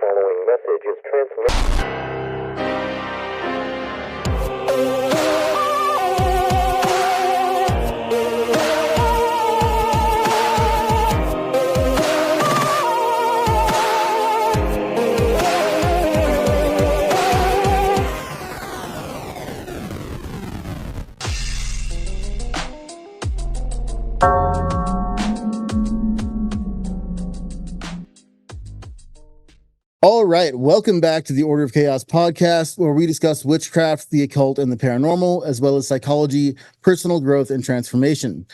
following message is transmitted. All right, welcome back to the Order of Chaos podcast, where we discuss witchcraft, the occult, and the paranormal, as well as psychology, personal growth, and transformation.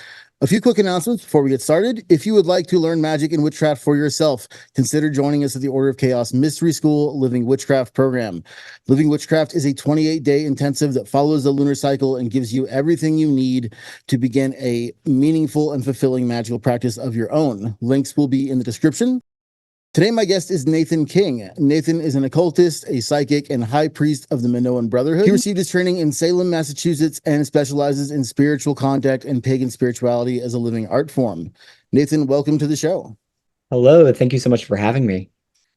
A few quick announcements before we get started. If you would like to learn magic and witchcraft for yourself, consider joining us at the Order of Chaos Mystery School Living Witchcraft program. Living Witchcraft is a 28-day intensive that follows the lunar cycle and gives you everything you need to begin a meaningful and fulfilling magical practice of your own. Links will be in the description. Today, my guest is Nathan King. Nathan is an occultist, a psychic, and high priest of the Minoan Brotherhood. He received his training in Salem, Massachusetts, and specializes in spiritual contact and pagan spirituality as a living art form. Nathan, welcome to the show. Hello, thank you so much for having me.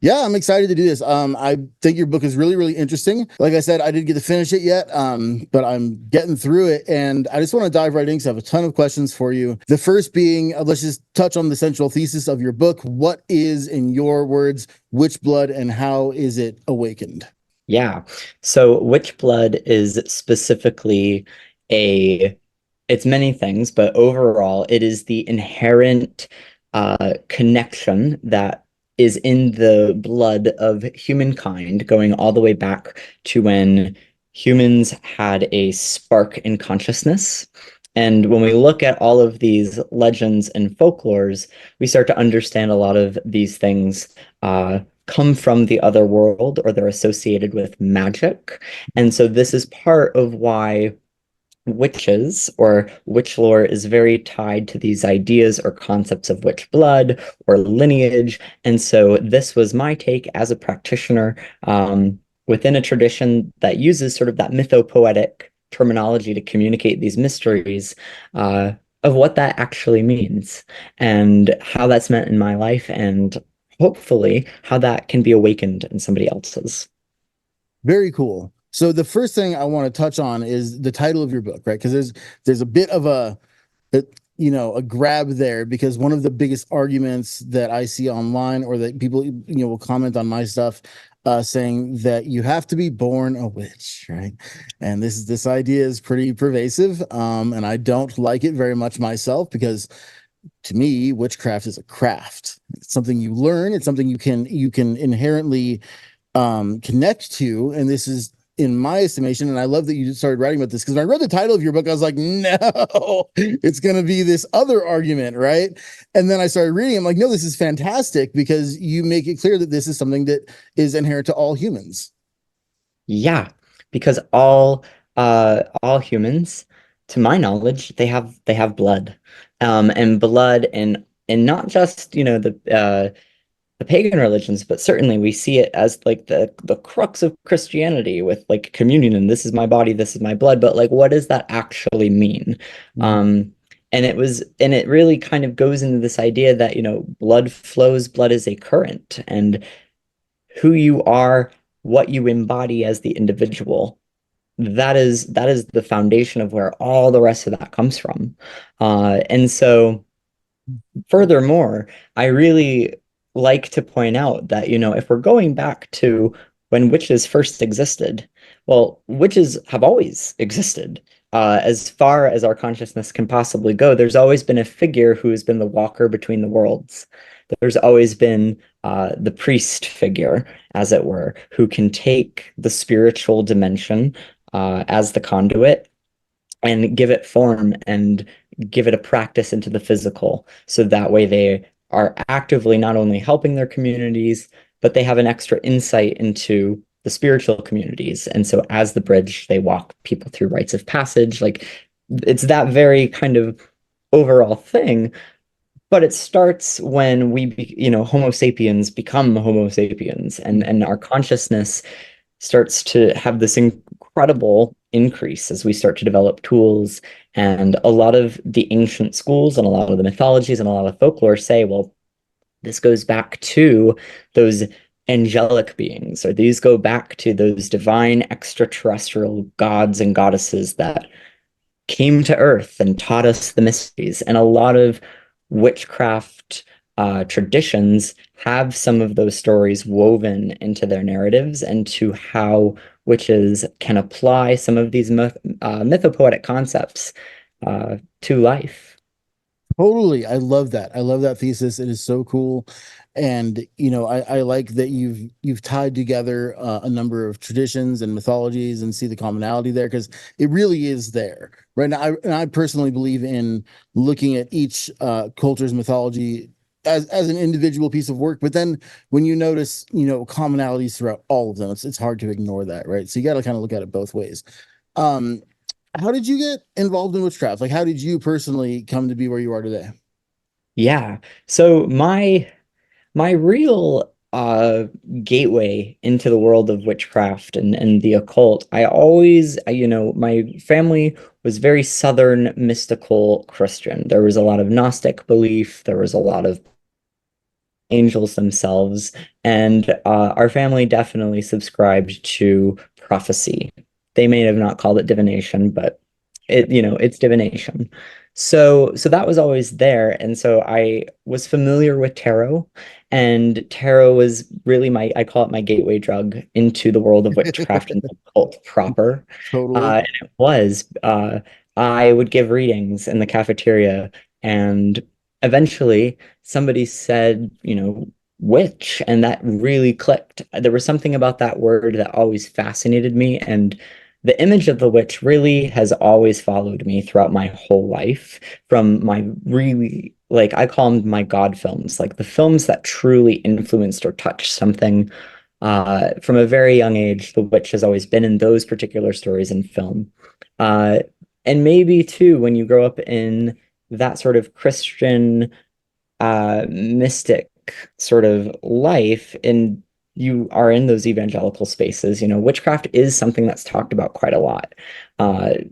Yeah, I'm excited to do this. I think your book is really, really interesting. Like I said, I didn't get to finish it yet, but I'm getting through it, and I just want to dive right in because I have a ton of questions for you. The first being, let's just touch on the central thesis of your book. What is, in your words, Witchblood, and how is it awakened? Yeah, so Witchblood is specifically it's many things, but overall, it is the inherent connection that is in the blood of humankind, going all the way back to when humans had a spark in consciousness. And when we look at all of these legends and folklores, we start to understand a lot of these things come from the other world, or they're associated with magic. And so this is part of why witches or witch lore is very tied to these ideas or concepts of witch blood or lineage. And so this was my take as a practitioner within a tradition that uses sort of that mythopoetic terminology to communicate these mysteries of what that actually means and how that's meant in my life, and hopefully how that can be awakened in somebody else's. Very cool. So the first thing I want to touch on is the title of your book, right? Because there's a bit of a grab there, because one of the biggest arguments that I see online, or that people will comment on my stuff, saying that you have to be born a witch, right? And this idea is pretty pervasive, and I don't like it very much myself, because to me, witchcraft is a craft. It's something you learn. It's something you can inherently connect to, and this is, in my estimation, and I love that you started writing about this, because when I read the title of your book, I was like, no, it's going to be this other argument, right? And then I started reading. I'm like, no, this is fantastic, because you make it clear that this is something that is inherent to all humans. Yeah, because all humans, to my knowledge, they have blood, and blood, and not just the pagan religions, but certainly we see it as like the crux of Christianity, with like communion, and this is my body, this is my blood. But like, what does that actually mean? And it really kind of goes into this idea that, blood flows, blood is a current, and who you are, what you embody as the individual, that is the foundation of where all the rest of that comes from. And so furthermore, I really like to point out that, if we're going back to when witches first existed, well, witches have always existed. As far as our consciousness can possibly go, there's always been a figure who has been the walker between the worlds. There's always been the priest figure, as it were, who can take the spiritual dimension as the conduit and give it form and give it a practice into the physical. So that way they are actively not only helping their communities, but they have an extra insight into the spiritual communities. And so as the bridge, they walk people through rites of passage. Like, it's that very kind of overall thing. But it starts when Homo sapiens become Homo sapiens, and our consciousness starts to have this incredible increase as we start to develop tools. And a lot of the ancient schools and a lot of the mythologies and a lot of folklore say, well, this goes back to those angelic beings, or these go back to those divine extraterrestrial gods and goddesses that came to Earth and taught us the mysteries. And a lot of witchcraft traditions have some of those stories woven into their narratives and to how witches can apply some of these mythopoetic concepts to life. Totally. I love that. I love that thesis. It is so cool. And I like that you've tied together a number of traditions and mythologies and see the commonality there, because it really is there. Right now, I personally believe in looking at each culture's mythology as an individual piece of work, but then when you notice commonalities throughout all of them, it's hard to ignore that, right? So you got to kind of look at it both ways. Um, how did you get involved in witchcraft? Like, how did you personally come to be where you are today? Yeah. So my real gateway into the world of witchcraft and the occult, I always, my family was very Southern mystical Christian. There was a lot of Gnostic belief, there was a lot of angels themselves, and our family definitely subscribed to prophecy. They may have not called it divination, but it's divination. So that was always there, and so I was familiar with tarot, and tarot was really I call it my gateway drug into the world of witchcraft and the occult proper. Totally. And it was I would give readings in the cafeteria, and eventually somebody said, witch, and that really clicked. There was something about that word that always fascinated me, and the image of the witch really has always followed me throughout my whole life, from my really, like, I call them my God films, like the films that truly influenced or touched something. From a very young age, the witch has always been in those particular stories in film. Uh, and maybe too, when you grow up in that sort of Christian mystic sort of life, and you are in those evangelical spaces, witchcraft is something that's talked about quite a lot.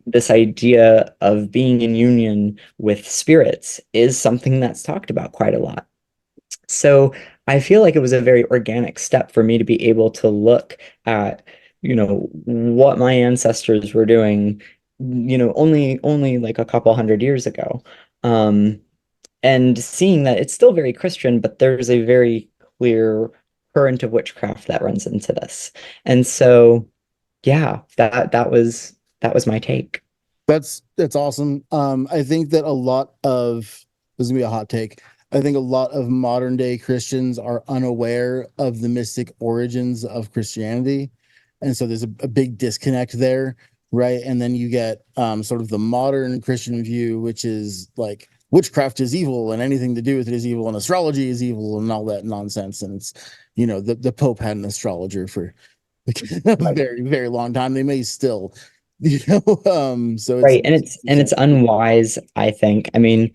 This idea of being in union with spirits is something that's talked about quite a lot. So I feel like it was a very organic step for me to be able to look at, what my ancestors were doing, only like a couple hundred years ago. Um, and seeing that it's still very Christian, but there's a very clear current of witchcraft that runs into this. And so, yeah, that was my take. That's awesome. I think that a lot of this is gonna be a hot take. I think a lot of modern day Christians are unaware of the mystic origins of Christianity, and so there's a big disconnect there, right? And then you get sort of the modern Christian view, which is like witchcraft is evil and anything to do with it is evil and astrology is evil and all that nonsense. And it's the Pope had an astrologer for like a very very long time. They may still, so Right. And it's unwise, I think. I mean,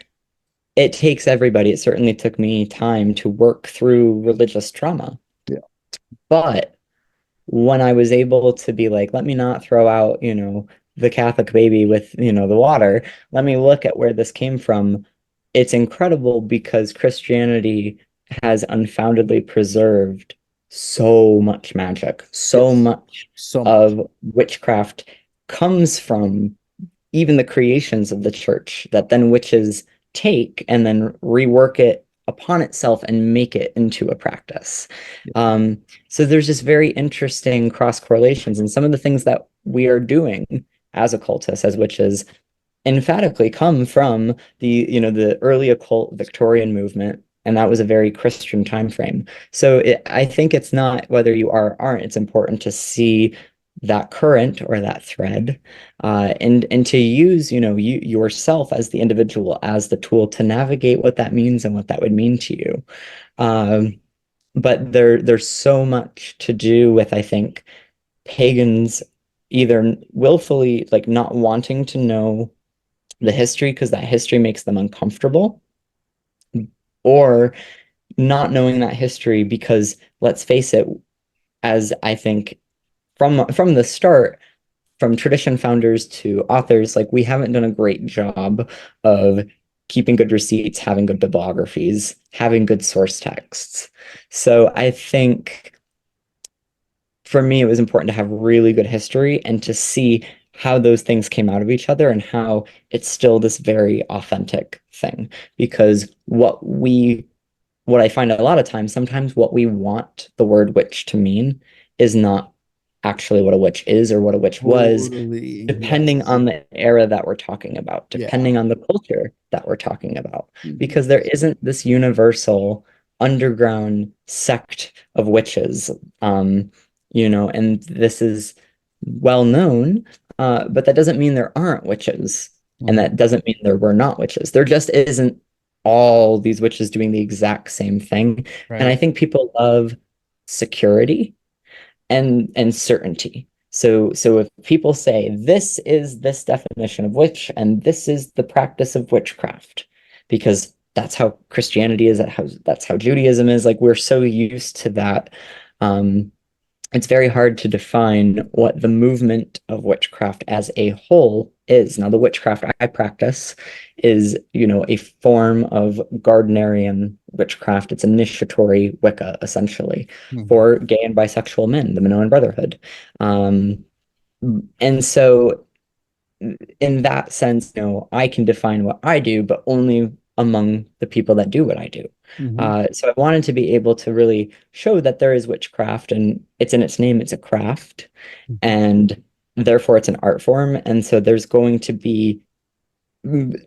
it takes everybody. It certainly took me time to work through religious trauma. yeah. But when I was able to be like, let me not throw out, the Catholic baby with, the water, let me look at where this came from. It's incredible because Christianity has unfoundedly preserved so much magic, so Yes. much So much. of witchcraft comes from even the creations of the church that then witches take and then rework it upon itself and make it into a practice. So there's just very interesting cross correlations, and some of the things that we are doing as occultists, as witches, emphatically come from the early occult Victorian movement, and that was a very Christian time frame. So I think it's not whether you are or aren't, it's important to see that current or that thread, and to use yourself as the individual as the tool to navigate what that means and what that would mean to you. But there's so much to do with, I think, pagans either willfully like not wanting to know the history because that history makes them uncomfortable, or not knowing that history because, let's face it, as I think from the start, from tradition founders to authors, like, we haven't done a great job of keeping good receipts, having good bibliographies, having good source texts. So I think for me, it was important to have really good history and to see how those things came out of each other and how it's still this very authentic thing. Because what I find a lot of times, sometimes what we want the word witch to mean is not actually what a witch is or what a witch was, Totally. depending Yes. on the era that we're talking about, Yeah. depending on the culture that we're talking about, Mhm. because there isn't this universal underground sect of witches, and this is well known, but that doesn't mean there aren't witches, and that Mhm. doesn't mean there were not witches. There just isn't all these witches doing the exact same thing. And Right. I think people love security and certainty. So if people say this is this definition of witch and this is the practice of witchcraft, because that's how Christianity is, that's how Judaism is, like we're so used to that. It's very hard to define what the movement of witchcraft as a whole is. Now, the witchcraft I practice is, a form of Gardnerian witchcraft. It's initiatory Wicca, essentially, Mhm. for gay and bisexual men, the Minoan Brotherhood. And so in that sense, I can define what I do, but only among the people that do what I do. Mhm. So I wanted to be able to really show that there is witchcraft, and it's in its name, it's a craft, and therefore it's an art form. And so there's going to be,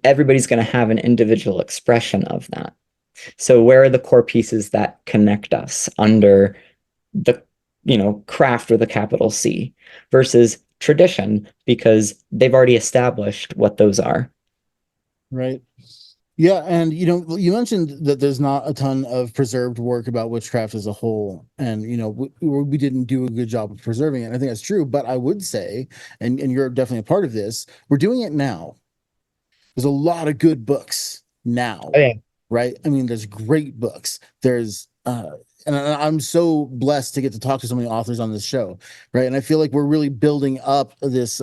everybody's going to have an individual expression of that. So where are the core pieces that connect us under the craft with a capital C versus tradition, because they've already established what those are. Right. Yeah, and you mentioned that there's not a ton of preserved work about witchcraft as a whole, and we didn't do a good job of preserving it. I think that's true, but I would say, and you're definitely a part of this, we're doing it now. There's a lot of good books now, Oh, yeah. right? I mean, there's great books. There's and I'm so blessed to get to talk to so many authors on this show, right? And I feel like we're really building up this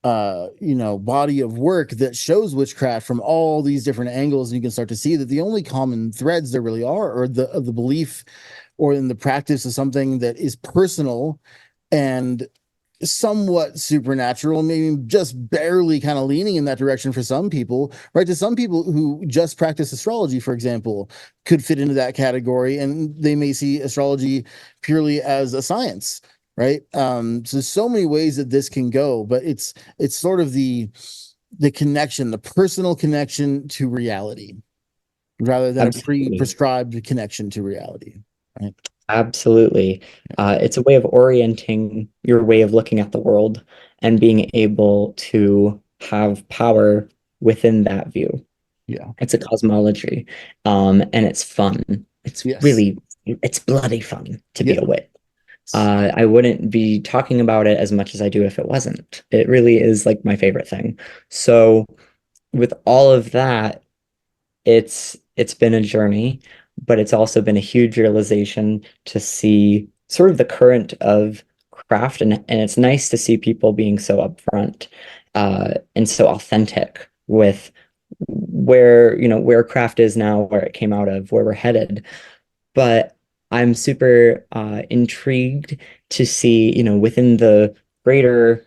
body of work that shows witchcraft from all these different angles, and you can start to see that the only common threads there really are the belief or in the practice of something that is personal and somewhat supernatural, maybe just barely kind of leaning in that direction for some people, right? To some people who just practice astrology, for example, could fit into that category, and they may see astrology purely as a science, right? So many ways that this can go, but it's sort of the connection, the personal connection to reality, rather than a Absolutely. prescribed connection to reality, right? Absolutely. It's a way of orienting your way of looking at the world and being able to have power within that view. Yeah. It's a cosmology, and it's fun. Yes. It's bloody fun to be Yeah. a witch. I wouldn't be talking about it as much as I do if it wasn't. It really is like my favorite thing. So with all of that, it's been a journey, but it's also been a huge realization to see sort of the current of craft, and it's nice to see people being so upfront and so authentic with where craft is now, where it came out of, where we're headed. But I'm super intrigued to see, within the greater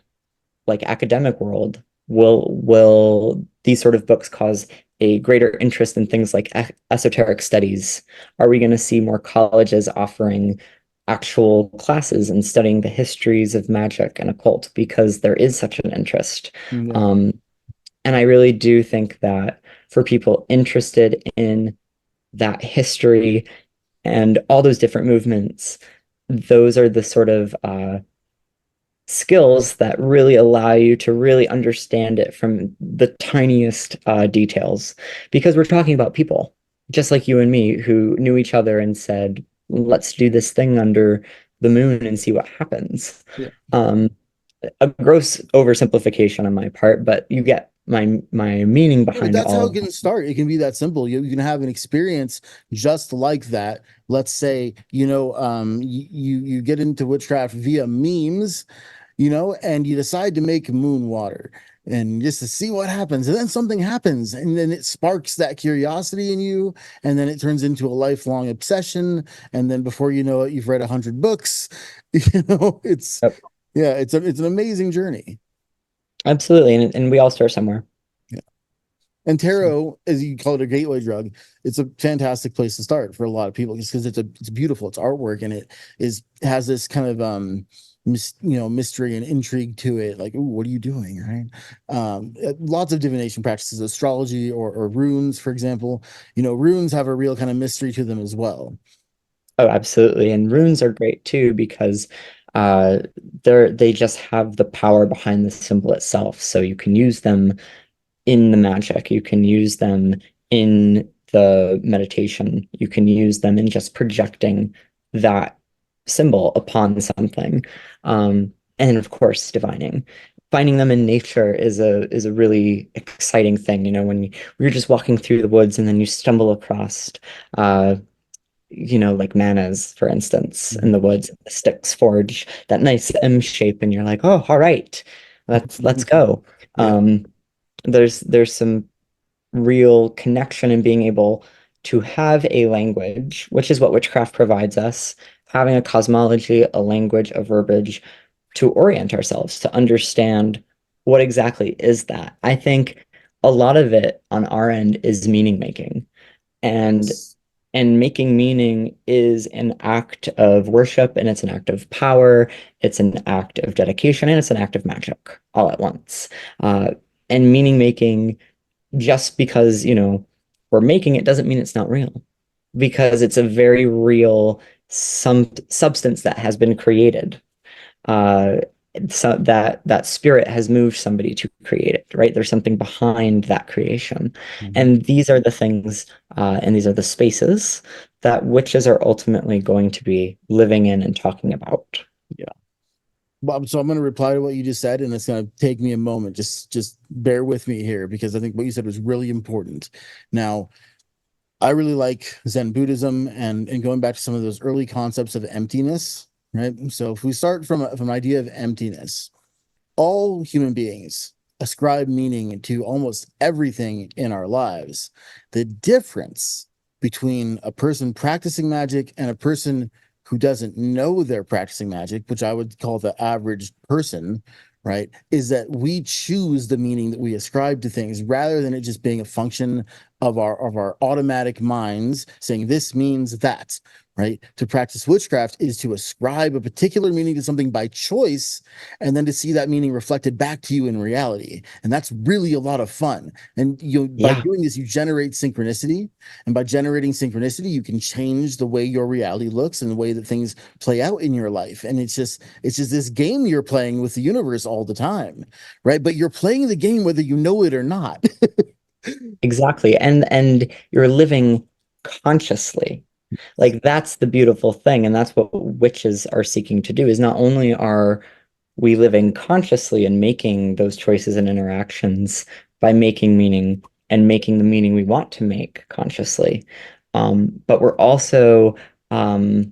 like academic world, will these sort of books cause a greater interest in things like esoteric studies? Are we going to see more colleges offering actual classes and studying the histories of magic and occult because there is such an interest? Yeah. Um, and I really do think that for people interested in that history and all those different movements, those are the sort of skills that really allow you to really understand it from the tiniest details. Because we're talking about people, just like you and me, who knew each other and said, let's do this thing under the moon and see what happens. Yeah. Um, a gross oversimplification on my part, but you get my meaning Yeah, but behind that's all how it of can start. It can be that simple. You can have an experience just like that. Let's say, you get into witchcraft via memes, and you decide to make moon water. and just to see what happens. And then something happens, and then it sparks that curiosity in you, and then it turns into a lifelong obsession. And then before you know it, you've read 100 books. It's Yep. yeah, it's an amazing journey. Absolutely. And we all start somewhere. Yeah. And So, tarot, as you call it, a gateway drug, it's a fantastic place to start for a lot of people, just because it's beautiful, it's artwork, and it has this kind of mystery and intrigue to it. Like, ooh, what are you doing, right? Lots of divination practices, astrology or runes, for example. Runes have a real kind of mystery to them as well. oh, absolutely. And runes are great too because uh they just have the power behind the symbol itself. So you can use them in the magic, you can use them in the meditation, you can use them in just projecting that symbol upon something. And of course, divining. Finding them in nature is a really exciting thing. When you're just walking through the woods and then you stumble across uh like manas, for instance, in the woods, the sticks forge that nice M shape, and you're like, oh, all right, let's go. Yeah. There's some real connection in being able to have a language, which is what witchcraft provides us, having a cosmology, a language, a verbiage to orient ourselves, to understand what exactly is that. I think a lot of it on our end is meaning making. And Yes. and making meaning is an act of worship, and it's an act of power, it's an act of dedication, and it's an act of magic all at once. Uh, and meaning making, just because, we're making it doesn't mean it's not real, because it's a very real substance that has been created. Uh, so that spirit has moved somebody to create it, right? There's something behind that creation. Mhm. And these are the things, and these are the spaces that witches are ultimately going to be living in and talking about. Yeah. Bob, so I'm going to reply to what you just said, and it's going to take me a moment. Just bear with me here, because I think what you said was really important. Now, I really like Zen Buddhism, and going back to some of those early concepts of emptiness, right? So if we start from an idea of emptiness, all human beings ascribe meaning to almost everything in our lives. The difference between a person practicing magic and a person who doesn't know they're practicing magic, which I would call the average person, right, is that we choose the meaning that we ascribe to things, rather than it just being a function of our automatic minds saying this means that. Right, to practice witchcraft is to ascribe a particular meaning to something by choice, and then to see that meaning reflected back to you in reality. And that's really a lot of fun. And by Yeah, doing this, you generate synchronicity. And by generating synchronicity, you can change the way your reality looks and the way that things play out in your life. And it's just this game you're playing with the universe all the time, right? But you're playing the game whether you know it or not. exactly. And you're living consciously. Like that's the beautiful thing, and that's what witches are seeking to do, is not only are we living consciously and making those choices and interactions by making meaning and making the meaning we want to make consciously, but um, we're also doing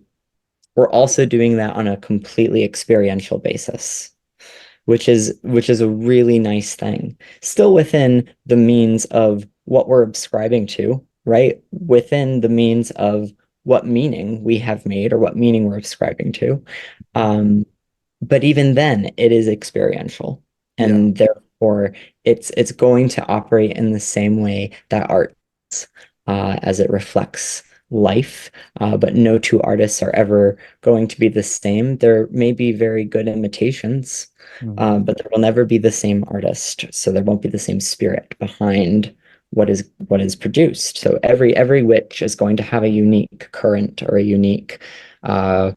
that on a completely experiential basis, which is a really nice thing. Still within the means of what we're subscribing to, right? Within the means of what meaning we have made or what meaning we're subscribing to. Um, but even then, it is experiential, Yeah. and therefore it's going to operate in the same way that art is, as it reflects life. But no two artists are ever going to be the same. There may be very good imitations, Mhm. but there will never be the same artist. So there won't be the same spirit behind what is produced. So every witch is going to have a unique current or a unique uh,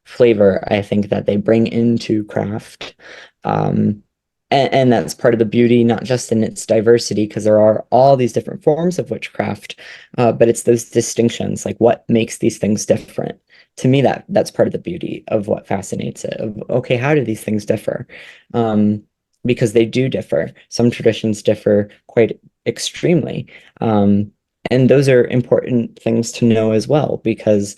flavor, I think, that they bring into craft. And that's part of the beauty, not just in its diversity, because there are all these different forms of witchcraft, but it's those distinctions, like what makes these things different. To me, that's part of the beauty of what fascinates it. Of okay, how do these things differ? Um, because they do differ. Some traditions differ quite extremely. And those are important things to know as well, because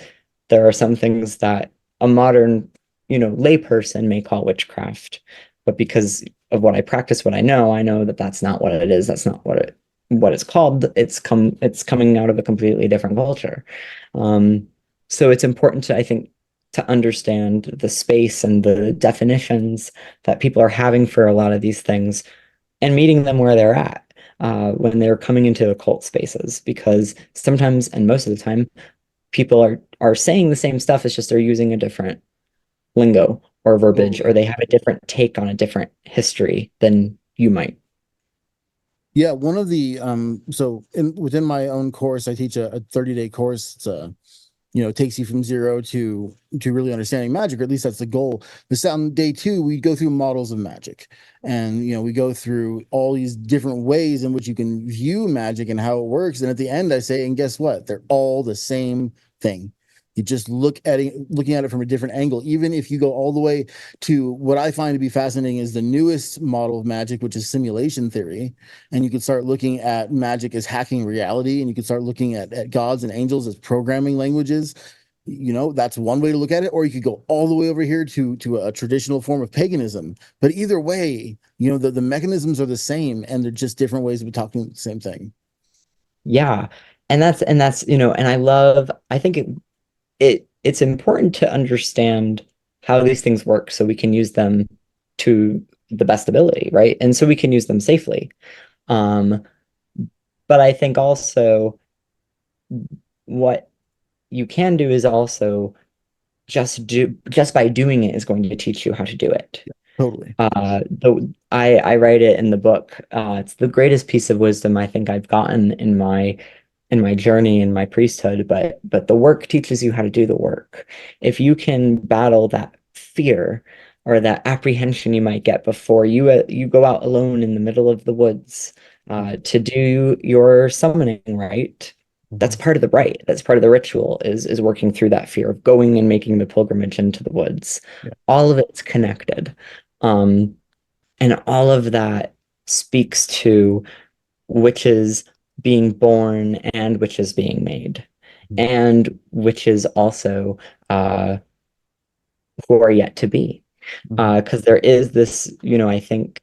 there are some things that a modern, layperson may call witchcraft, but because what I practice, what I know that that's not what it is. That's not what it's called. It's coming out of a completely different culture. So it's important to, I think, to understand the space and the definitions that people are having for a lot of these things and meeting them where they're at when they're coming into occult spaces, because sometimes, and most of the time, people are saying the same stuff. It's just they're using a different lingo or verbiage, or they have a different take on a different history than you might. Yeah, one of the within my own course, I teach a 30-day course. It's takes you from zero to really understanding magic, or at least that's the goal. This on day 2, we go through models of magic, and we go through all these different ways in which you can view magic and how it works. And at the end, I say, and guess what? They're all the same thing. You just looking at it from a different angle. Even if you go all the way to what I find to be fascinating is the newest model of magic, which is simulation theory. And you can start looking at magic as hacking reality, and you can start looking at gods and angels as programming languages. That's one way to look at it. Or you could go all the way over here to a traditional form of paganism. But either way, the mechanisms are the same, and they're just different ways of talking the same thing. Yeah. And that's, and I think it's important to understand how these things work so we can use them to the best ability, right? And so we can use them safely. But I think also what you can do is also just by doing it is going to teach you how to do it. Totally. I write it in the book. It's the greatest piece of wisdom I think I've gotten in my journey in my priesthood, but the work teaches you how to do the work. If you can battle that fear or that apprehension you might get before you go out alone in the middle of the woods to do your summoning, right? That's part of the rite. That's part of the ritual is working through that fear of going and making the pilgrimage into the woods. Yeah. All of it's connected. And all of that speaks to witches being born and witches being made, and witches also who are yet to be. Because there is this, I think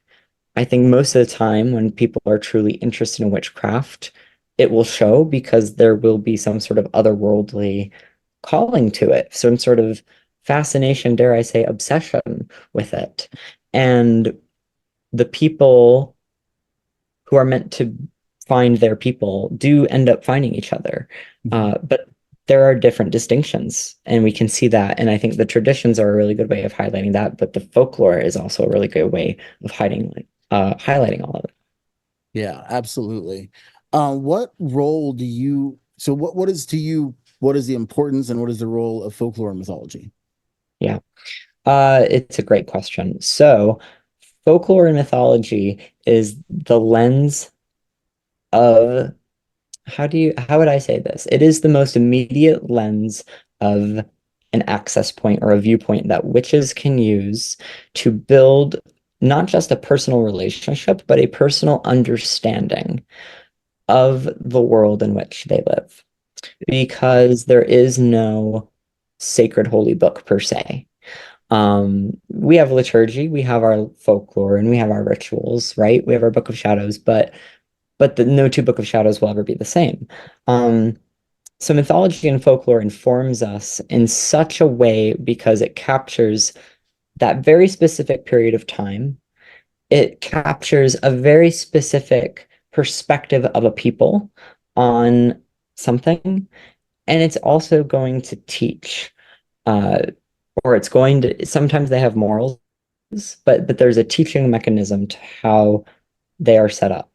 most of the time when people are truly interested in witchcraft, it will show because there will be some sort of otherworldly calling to it, some sort of fascination, dare I say, obsession with it. And the people who are meant to find their people do end up finding each other. But there are different distinctions, and we can see that. And I think the traditions are a really good way of highlighting that, but the folklore is also a really good way of highlighting all of it. Yeah, absolutely. What role do you, so what is to you, what is the importance and what is the role of folklore and mythology? Yeah. It's a great question. So folklore and mythology is the lens of how would I say this? It is the most immediate lens of an access point or a viewpoint that witches can use to build not just a personal relationship, but a personal understanding of the world in which they live. Because there is no sacred holy book per se. We have liturgy, we have our folklore, and we have our rituals, right? We have our Book of Shadows, but no two Book of Shadows will ever be the same. So mythology and folklore informs us in such a way because it captures that very specific period of time. It captures a very specific perspective of a people on something, and it's also going to teach, or it's going to, sometimes they have morals, but there's a teaching mechanism to how they are set up.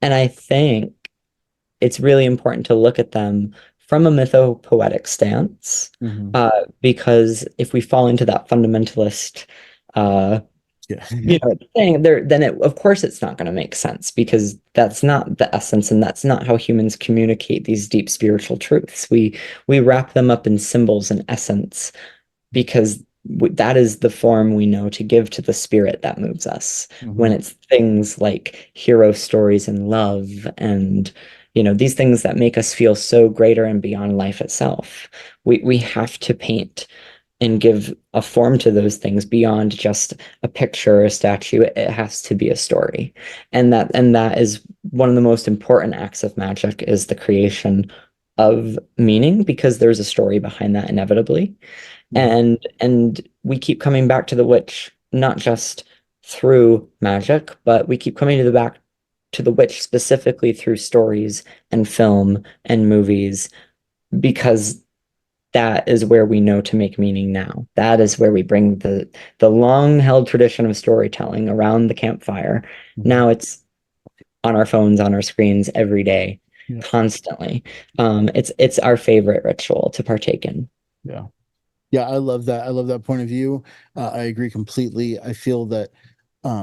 And I think it's really important to look at them from a mythopoetic stance, because if we fall into that fundamentalist thing, then of course it's not going to make sense, because that's not the essence and that's not how humans communicate these deep spiritual truths. We wrap them up in symbols and essence because that is the form we know to give to the spirit that moves us. When it's things like hero stories and love and these things that make us feel so greater and beyond life itself, we have to paint and give a form to those things beyond just a picture or a statue. It has to be a story. And that is one of the most important acts of magic, is the creation of meaning, because there's a story behind that inevitably. And we keep coming back to the witch, not just through magic, but we keep coming to the back to the witch specifically through stories and film and movies, because that is where we know to make meaning now. That is where we bring the long held tradition of storytelling around the campfire. Now it's on our phones, on our screens every day, Yeah. constantly. It's our favorite ritual to partake in. Yeah. Yeah, I love that. I love that point of view. I agree completely. I feel that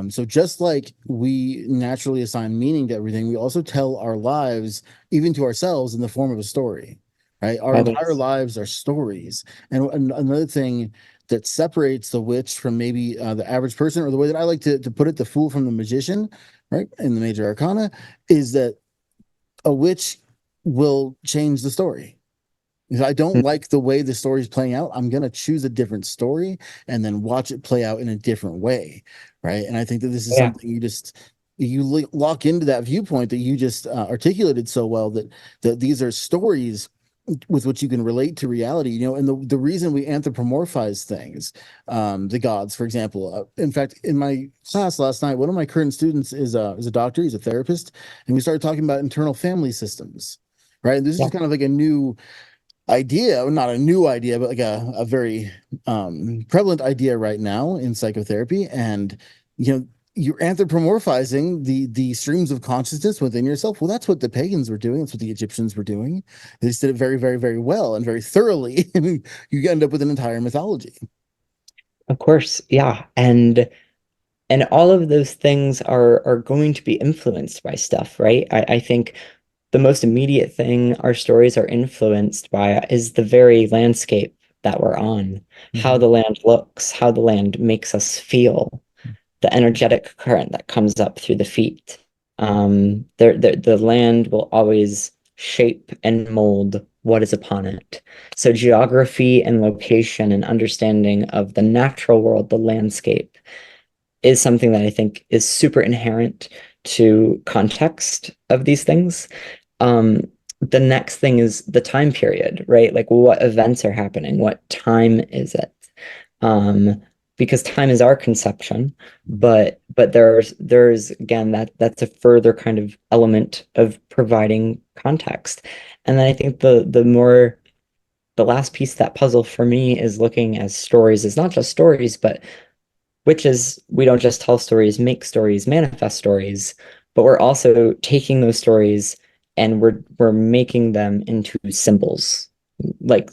so just like we naturally assign meaning to everything, we also tell our lives, even to ourselves, in the form of a story, right? Our entire lives are stories. And another thing that separates the witch from maybe the average person, or the way that I like to put it, the fool from the magician, right, in the major arcana, is that a witch will change the story. If I don't like the way the story's playing out, I'm going to choose a different story and then watch it play out in a different way. Right. And I think that this is something you lock into that viewpoint that you just articulated so well, that these are stories with which you can relate to reality, and the reason we anthropomorphize things, the gods, for example. In fact, in my class last night, one of my current students is a doctor, he's a therapist, and we started talking about internal family systems. Right. And this is kind of like a new idea, not a new idea, but like a very prevalent idea right now in psychotherapy. And you're anthropomorphizing the streams of consciousness within yourself. Well, that's what the pagans were doing. That's what the Egyptians were doing. They just did it very, very, very well and very thoroughly. And you end up with an entire mythology. Of course, yeah. And all of those things are going to be influenced by stuff, right? I think the most immediate thing our stories are influenced by is the very landscape that we're on, how the land looks, how the land makes us feel, the energetic current that comes up through the feet. The land will always shape and mold what is upon it. So geography and location and understanding of the natural world, the landscape, is something that I think is super inherent to context of these things. The next thing is the time period, right? Like, what events are happening? What time is it? Because time is our conception, but there's again that's a further kind of element of providing context. And then I think the last piece of that puzzle for me is looking at stories as not just stories, but witches, we don't just tell stories, make stories, manifest stories, but we're also taking those stories and we're making them into symbols, like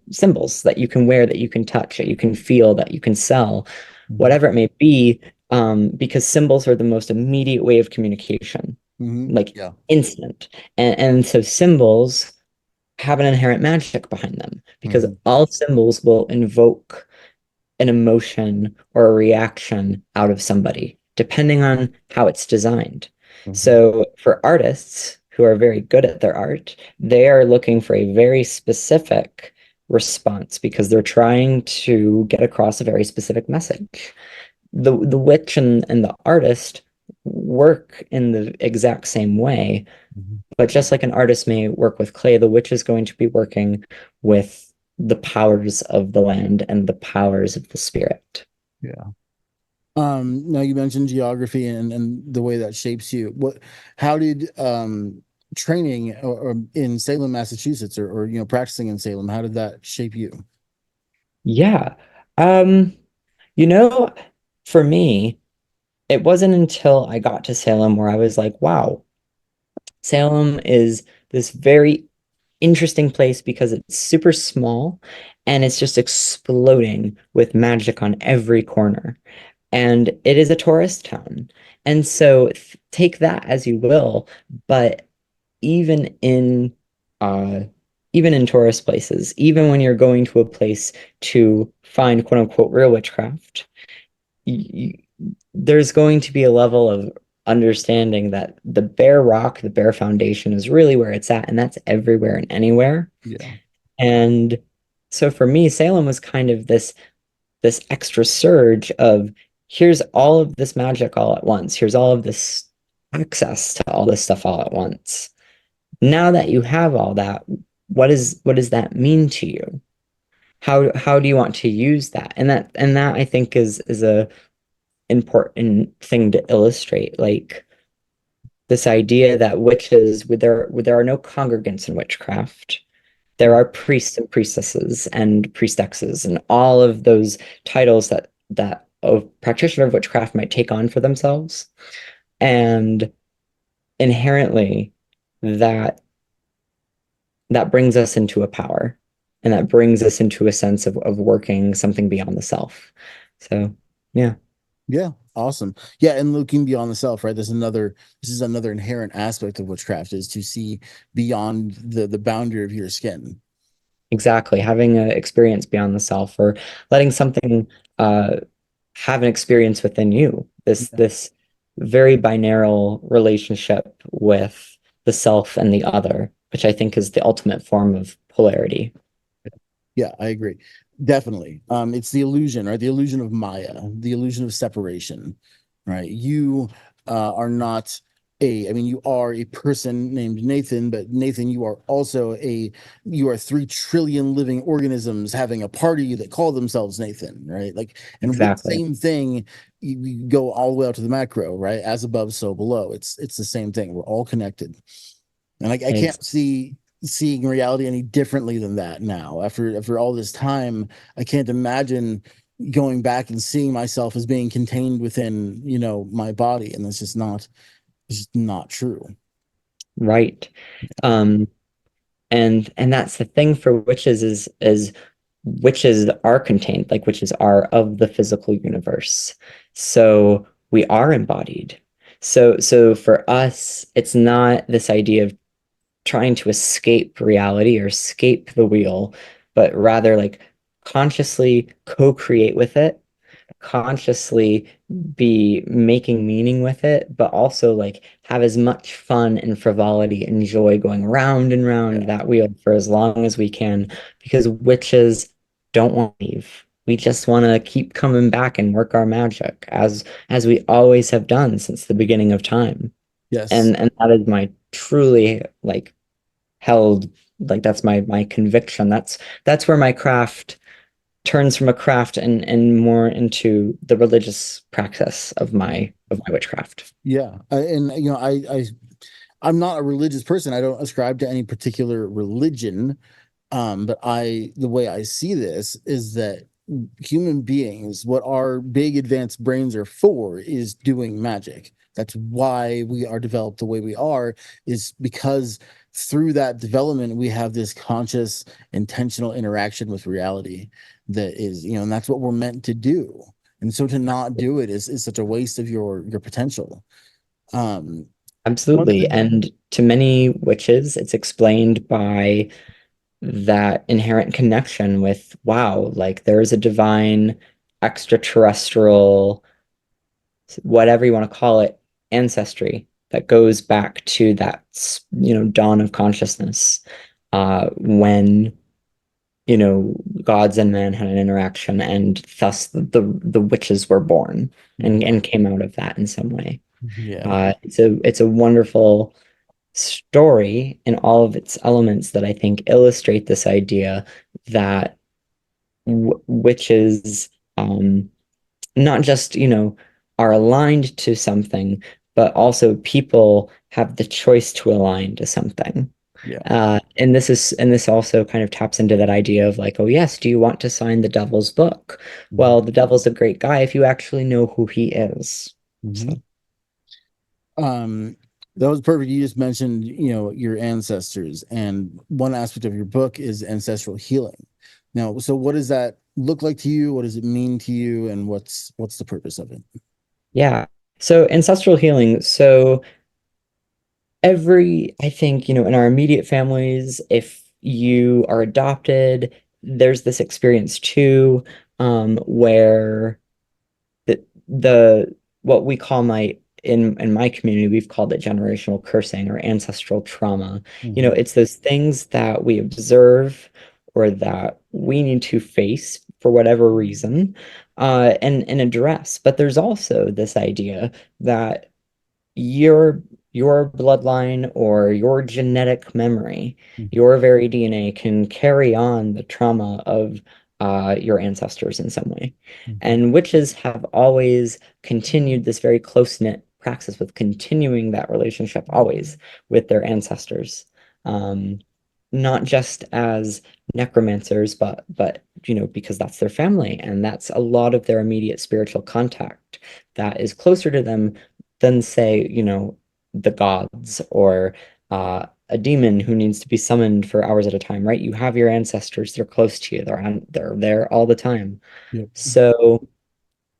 symbols that you can wear, that you can touch, that you can feel, that you can sell, whatever it may be, because symbols are the most immediate way of communication, like instant. And so symbols have an inherent magic behind them, because all symbols will invoke an emotion or a reaction out of somebody, depending on how it's designed. So for artists who are very good at their art, they are looking for a very specific response because they're trying to get across a very specific message. The witch and the artist work in the exact same way, but just like an artist may work with clay, the witch is going to be working with the powers of the land and the powers of the spirit. Yeah. Now you mentioned geography and the way that shapes you. How did training or in Salem, Massachusetts, or practicing in Salem, how did that shape you? Yeah. You know, for me, it wasn't until I got to Salem where I was like, wow, Salem is this very interesting place because it's super small and it's just exploding with magic on every corner. And it is a tourist town. And so take that as you will, but even in uh even in tourist places, even when you're going to a place to find quote unquote real witchcraft, y there's going to be a level of understanding that the bare rock, the bare foundation is really where it's at, and that's everywhere and anywhere. Yeah. And So for me, Salem was kind of this extra surge of here's all of this magic all at once. Here's all of this access to all this stuff all at once. Now that you have all that, what does that mean to you? How do you want to use that? And that I think is a important thing to illustrate. Like this idea that witches, there are no congregants in witchcraft. There are priests and priestesses and priestesses and all of those titles that a practitioner of witchcraft might take on for themselves. And inherently that that brings us into a power, and that brings us into a sense of working something beyond the self. So yeah. Yeah, awesome. Yeah, and looking beyond the self, right? This is another inherent aspect of witchcraft, is to see beyond the boundary of your skin. Exactly. Having an experience beyond the self, or letting something have an experience within you. This very binary relationship with the self and the other, which I think is the ultimate form of polarity. Yeah, I agree. Definitely. It's the illusion, right? The illusion of Maya, the illusion of separation, right? You are not I mean, you are a person named Nathan, but Nathan, you are 3 trillion living organisms having a party that call themselves Nathan, right? Like, and with the Exactly. same thing, you go all the way out to the macro, right? As above, so below. It's the same thing. We're all connected. And I Ex- can't see seeing reality any differently than that now. After all this time, I can't imagine going back and seeing myself as being contained within, my body. And it's just not true. right. Um, and that's the thing for witches is witches are contained, like witches are of the physical universe. So we are embodied. So for us, it's not this idea of trying to escape reality or escape the wheel, but rather like consciously co-create with it, consciously be making meaning with it, but also like have as much fun and frivolity and joy going round and round Yeah. that wheel for as long as we can, because witches don't want to leave. We just want to keep coming back and work our magic as we always have done since the beginning of time. Yes. And that is my truly like held, like that's my conviction. That's where my craft turns from a craft and more into the religious practice of my witchcraft. Yeah. I'm not a religious person. I don't ascribe to any particular religion. But the way I see this is that human beings, what our big advanced brains are for, is doing magic. That's why we are developed the way we are, is because through that development, we have this conscious, intentional interaction with reality that is, and that's what we're meant to do. And so to not do it is such a waste of your potential. Um, one of Absolutely. the, And to many witches, it's explained by that inherent connection with, wow, like there is a divine extraterrestrial, whatever you want to call it, ancestry that goes back to that, dawn of consciousness, when gods and men had an interaction, and thus the witches were born and came out of that in some way. yeah, It's a wonderful story in all of its elements that I think illustrate this idea that witches, not just, are aligned to something, but also people have the choice to align to something. yeah. And this also kind of taps into that idea of like, oh yes, do you want to sign the devil's book? Well, the devil's a great guy if you actually know who he is. Mm-hmm. So That was perfect. You just mentioned, your ancestors, and one aspect of your book is ancestral healing. Now, so what does that look like to you? What does it mean to you? And what's the purpose of it? yeah. So ancestral healing. So I think, in our immediate families, if you are adopted, there's this experience too, where the what we call in my community, we've called it generational cursing or ancestral trauma. Mhm. It's those things that we observe or that we need to face for whatever reason, and address. But there's also this idea that your your bloodline or your genetic memory, your very DNA can carry on the trauma of your ancestors in some way. Mhm. And witches have always continued this very close-knit praxis with continuing that relationship always with their ancestors. Um, Not just as necromancers, but because that's their family and that's a lot of their immediate spiritual contact that is closer to them than, say, the gods or a demon who needs to be summoned for hours at a time, right? You have your ancestors, they're close to you, they're there all the time. Yep. So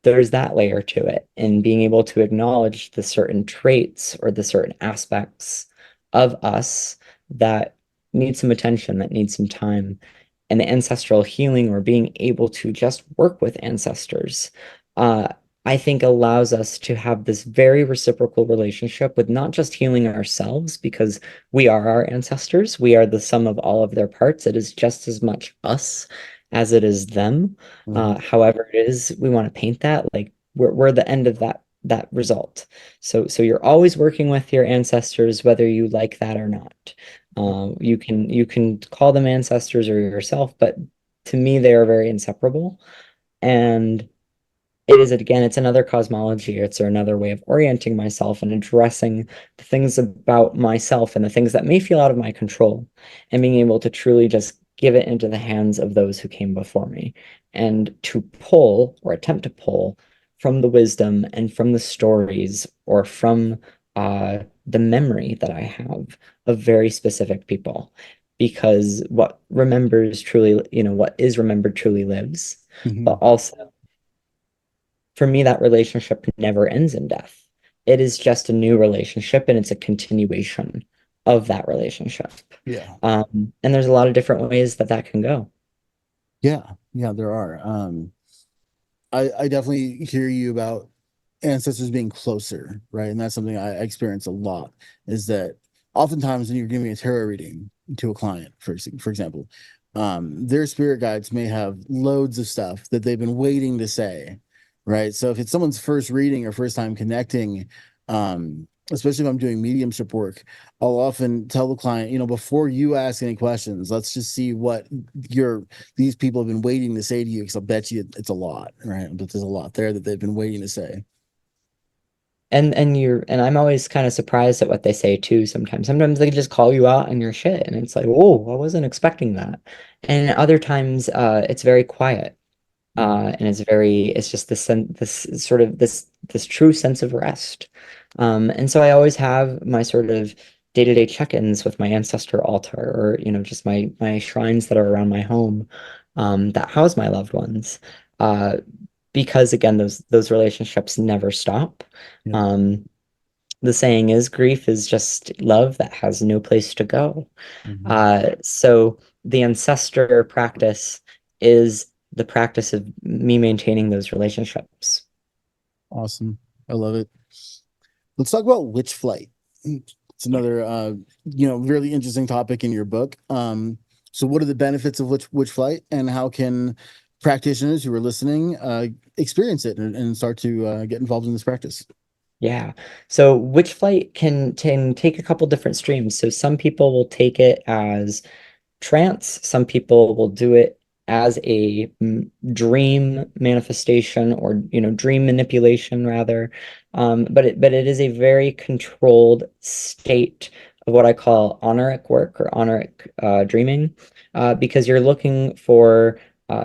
there's that layer to it, and being able to acknowledge the certain traits or the certain aspects of us that need some attention, that need some time. And the ancestral healing, or being able to just work with ancestors, uh, I think allows us to have this very reciprocal relationship with not just healing ourselves, because we are our ancestors, we are the sum of all of their parts. It is just as much us as it is them. Mhm. However it is we want to paint that, like we're the end of that result. So you're always working with your ancestors, whether you like that or not. You can call them ancestors or yourself, but to me they are very inseparable. And it is, again, it's another cosmology. It's another way of orienting myself and addressing the things about myself and the things that may feel out of my control, and being able to truly just give it into the hands of those who came before me, and to pull or attempt to pull from the wisdom and from the stories or from the memory that I have of very specific people. Because what remembers truly, what is remembered truly lives. But Mhm. also, for me, that relationship never ends in death. It is just a new relationship, and it's a continuation of that relationship. Yeah. And there's a lot of different ways that can go. Yeah. Yeah, there are. I definitely hear you about ancestors being closer, right? And that's something I experience a lot, is that oftentimes when you're giving a tarot reading to a client, for example, their spirit guides may have loads of stuff that they've been waiting to say, right? So if it's someone's first reading or first time connecting, especially if I'm doing mediumship work, I'll often tell the client, before you ask any questions, let's just see what these people have been waiting to say to you, because I'll bet you it's a lot, right? But there's a lot there that they've been waiting to say. And I'm always kind of surprised at what they say too sometimes. Sometimes they just call you out on your shit, and it's like, whoa, I wasn't expecting that. And other times it's very quiet. And it's just this sort of this true sense of rest. And so I always have my sort of day-to-day check-ins with my ancestor altar, or just my shrines that are around my home, that house my loved ones. Uh, because again, those relationships never stop. Yep. Um, the saying is, grief is just love that has no place to go. Mhm. So the ancestor practice is the practice of me maintaining those relationships. Awesome. I love it. Let's talk about witch flight. It's another really interesting topic in your book. So what are the benefits of witch flight, and how can practitioners who are listening experience it and start to get involved in this practice? Yeah. So witch flight can take a couple different streams. So some people will take it as trance. Some people will do it as a dream manifestation, or dream manipulation rather. But it is a very controlled state of what I call honoric work, or honoric dreaming, because you're looking for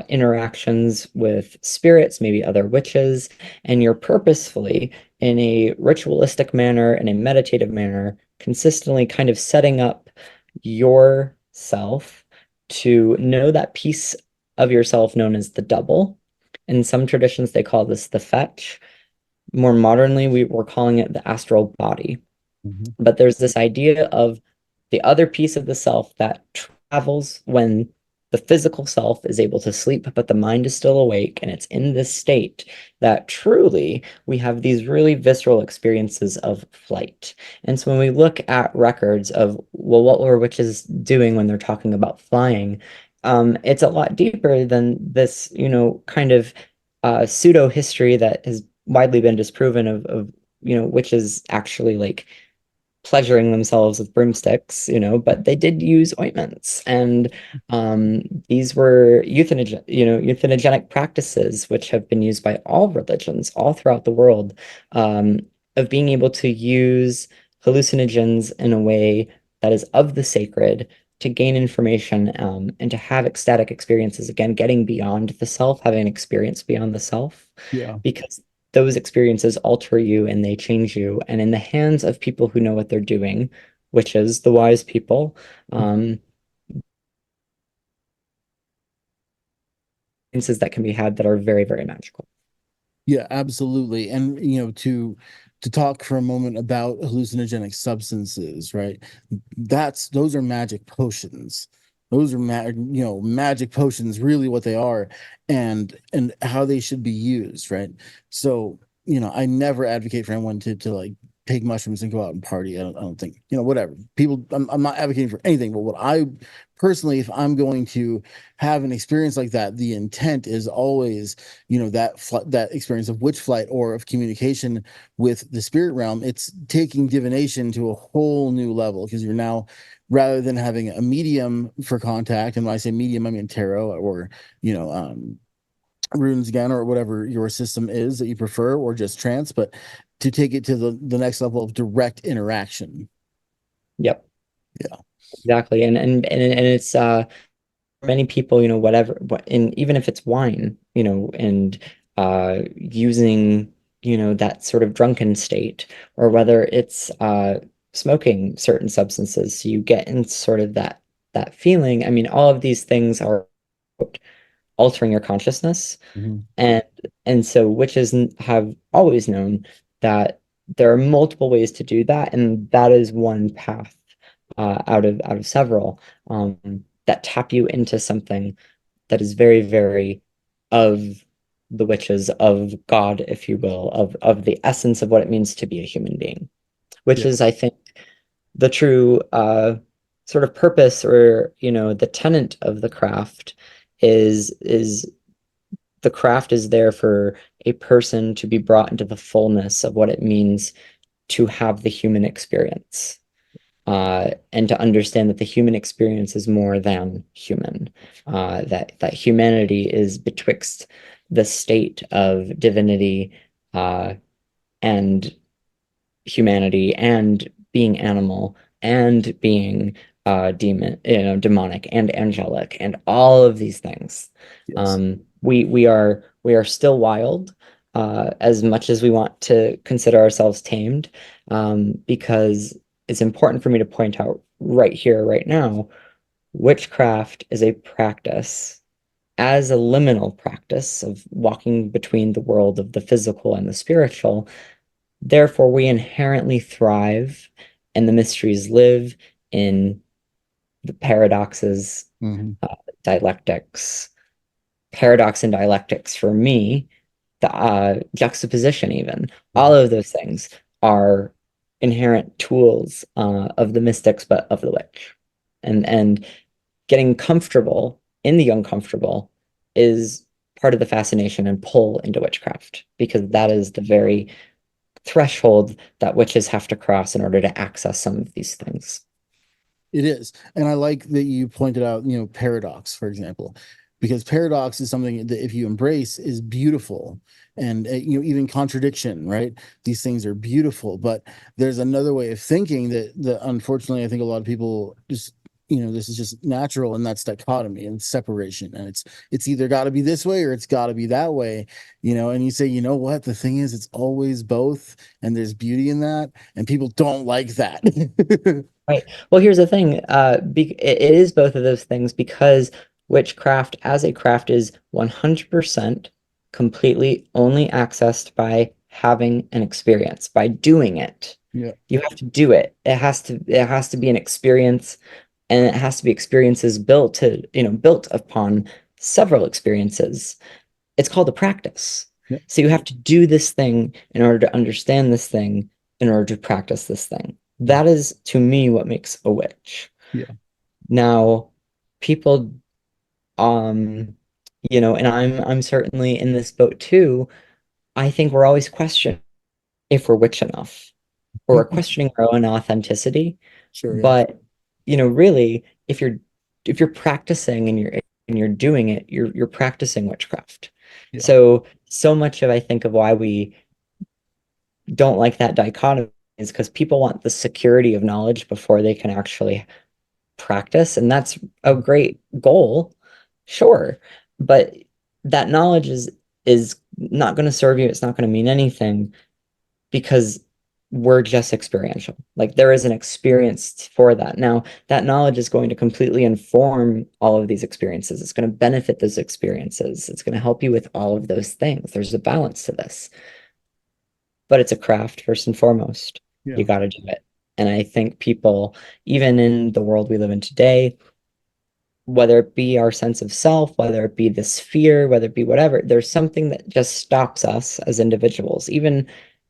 interactions with spirits, maybe other witches, and you're purposefully, in a ritualistic manner, in a meditative manner, consistently kind of setting up yourself to know that piece of yourself known as the double. In some traditions, they call this the fetch. More modernly, we're calling it the astral body. Mhm. But there's this idea of the other piece of the self that travels when the physical self is able to sleep, but the mind is still awake, and it's in this state that truly we have these really visceral experiences of flight. And so when we look at records of, well, what were witches doing when they're talking about flying, it's a lot deeper than this, kind of pseudo history that has widely been disproven of witches actually like pleasuring themselves with broomsticks, but they did use ointments, and these were euthanogenic practices, which have been used by all religions all throughout the world, of being able to use hallucinogens in a way that is of the sacred to gain information, and to have ecstatic experiences, again, getting beyond the self, having an experience beyond the self, Yeah. because those experiences alter you and they change you. And in the hands of people who know what they're doing, which is the wise people, experiences that can be had that are very, very magical. Yeah, absolutely. And to talk for a moment about hallucinogenic substances, right? Those are magic potions. Those are magic potions, really what they are, and how they should be used, right? So, I never advocate for anyone to like take mushrooms and go out and party. I don't think, whatever. People, I'm not advocating for anything, but what I personally, if I'm going to have an experience like that, the intent is always, that experience of witch flight or of communication with the spirit realm. It's taking divination to a whole new level, because you're now, rather than having a medium for contact, and when I say medium, I mean tarot or runes again, or whatever your system is that you prefer, or just trance, but to take it to the next level of direct interaction. Yep, Yeah. exactly. And it's many people, whatever, and even if it's wine, and using, that sort of drunken state, or whether it's smoking certain substances, so you get in sort of that feeling. I mean, all of these things are altering your consciousness, Mhm. and so witches have always known that there are multiple ways to do that, and that is one path, out of several, that tap you into something that is very, very of the witches, of God, if you will, of the essence of what it means to be a human being, which Yeah. is, I think, the true sort of purpose, or the tenet of the craft is the craft is there for a person to be brought into the fullness of what it means to have the human experience, and to understand that the human experience is more than human, that humanity is betwixt the state of divinity, and humanity, and being animal, and being demonic and angelic, and all of these things. Yes. We are still wild, as much as we want to consider ourselves tamed, because it's important for me to point out right here, right now, witchcraft is a practice, as a liminal practice of walking between the world of the physical and the spiritual. Therefore, we inherently thrive, and the mysteries live in the paradoxes, Mhm. dialectics. Paradox and dialectics for me, the juxtaposition, even, all Mhm. of those things are inherent tools, of the mystics, but of the witch. And getting comfortable in the uncomfortable is part of the fascination and pull into witchcraft, because that is the very threshold that witches have to cross in order to access some of these things. It is. And I like that you pointed out, paradox, for example, because paradox is something that, if you embrace, is beautiful. And, even contradiction, right? These things are beautiful, but there's another way of thinking that unfortunately, I think a lot of people just, this is just natural, and that's dichotomy and separation. And it's either got to be this way or it's got to be that way, and you say, what? The thing is, it's always both, and there's beauty in that, and people don't like that. Right. Well, here's the thing. It is both of those things, because witchcraft as a craft is 100% completely only accessed by having an experience, by doing it. Yeah. You have to do it. It has to be an experience, and it has to be experiences built upon several experiences. It's called a practice. Yeah. So you have to do this thing in order to understand this thing, in order to practice this thing. That is, to me, what makes a witch. Yeah. Now, people And I'm certainly in this boat too. I think we're always questioning if we're witch enough, or we're questioning our own authenticity. Sure, yeah. But really, if you're practicing and you're doing it, you're practicing witchcraft. Yeah. So much of I think of why we don't like that dichotomy is because people want the security of knowledge before they can actually practice, and that's a great goal, sure, but that knowledge is not going to serve you. It's not going to mean anything because we're just experiential. Like there is an experience for that. Now, that knowledge is going to completely inform all of these experiences. It's going to benefit those experiences. It's going to help you with all of those things. There's a balance to this, but it's a craft first and foremost. Yeah. You got to do it. And I think people, even in the world we live in today, whether it be our sense of self, whether it be this fear, whether it be whatever, there's something that just stops us as individuals. Even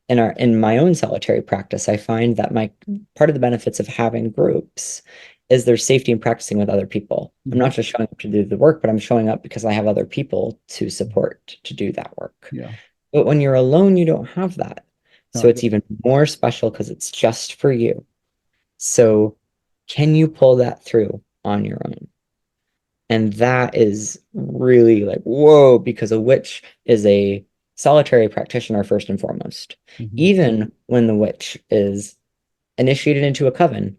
in my own solitary practice, I find that my part of the benefits of having groups is there's safety in practicing with other people. I'm not just showing up to do the work, but I'm showing up because I have other people to support to do that work. Yeah. But when you're alone, you don't have that. So No, it's even more special because it's just for you. So can you pull that through on your own? And that is really like, whoa, because a witch is a solitary practitioner first and foremost. Even when the witch is initiated into a coven,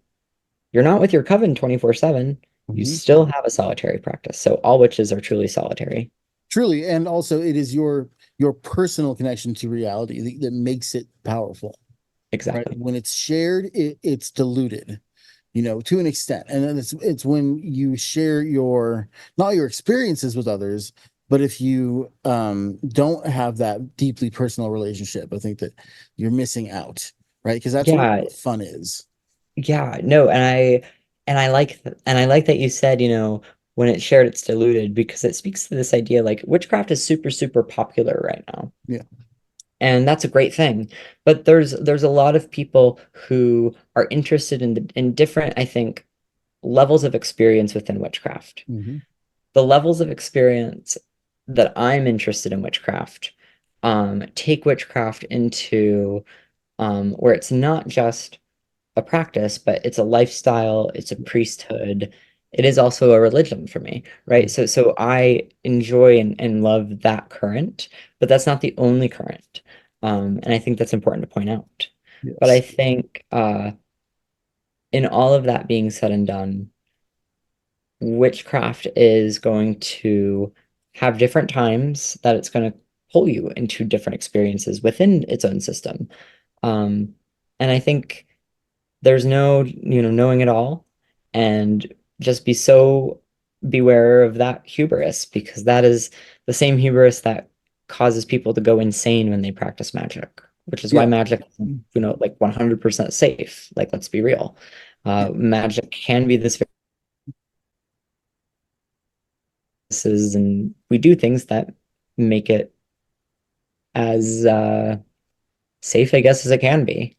you're not with your coven 24/7. You still have a solitary practice. So all witches are truly solitary. Truly, and also it is your personal connection to reality that makes it powerful. Exactly. Right? When it's shared, it's diluted, to an extent. And then it's when you share not your experiences with others, but if you don't have that deeply personal relationship, I think that you're missing out, right? Because that's what fun is. Yeah, no, and I like that you said, when it's shared, it's diluted, because it speaks to this idea like witchcraft is super, super popular right now. Yeah. And that's a great thing. But there's a lot of people who are interested in different, I think, levels of experience within witchcraft. The levels of experience that I'm interested in witchcraft take witchcraft into where it's not just a practice, but it's a lifestyle, it's a priesthood. It is also a religion for me, right? So I enjoy and love that current, but that's not the only current. And I think that's important to point out. Yes. But I think in all of that being said and done, witchcraft is going to have different times that it's going to pull you into different experiences within its own system. And I think there's no, knowing it all, and just beware of that hubris, because that is the same hubris that causes people to go insane when they practice magic, which is why magic, like 100% safe. Like, let's be real. Magic can be this, and we do things that make it as safe, I guess, as it can be.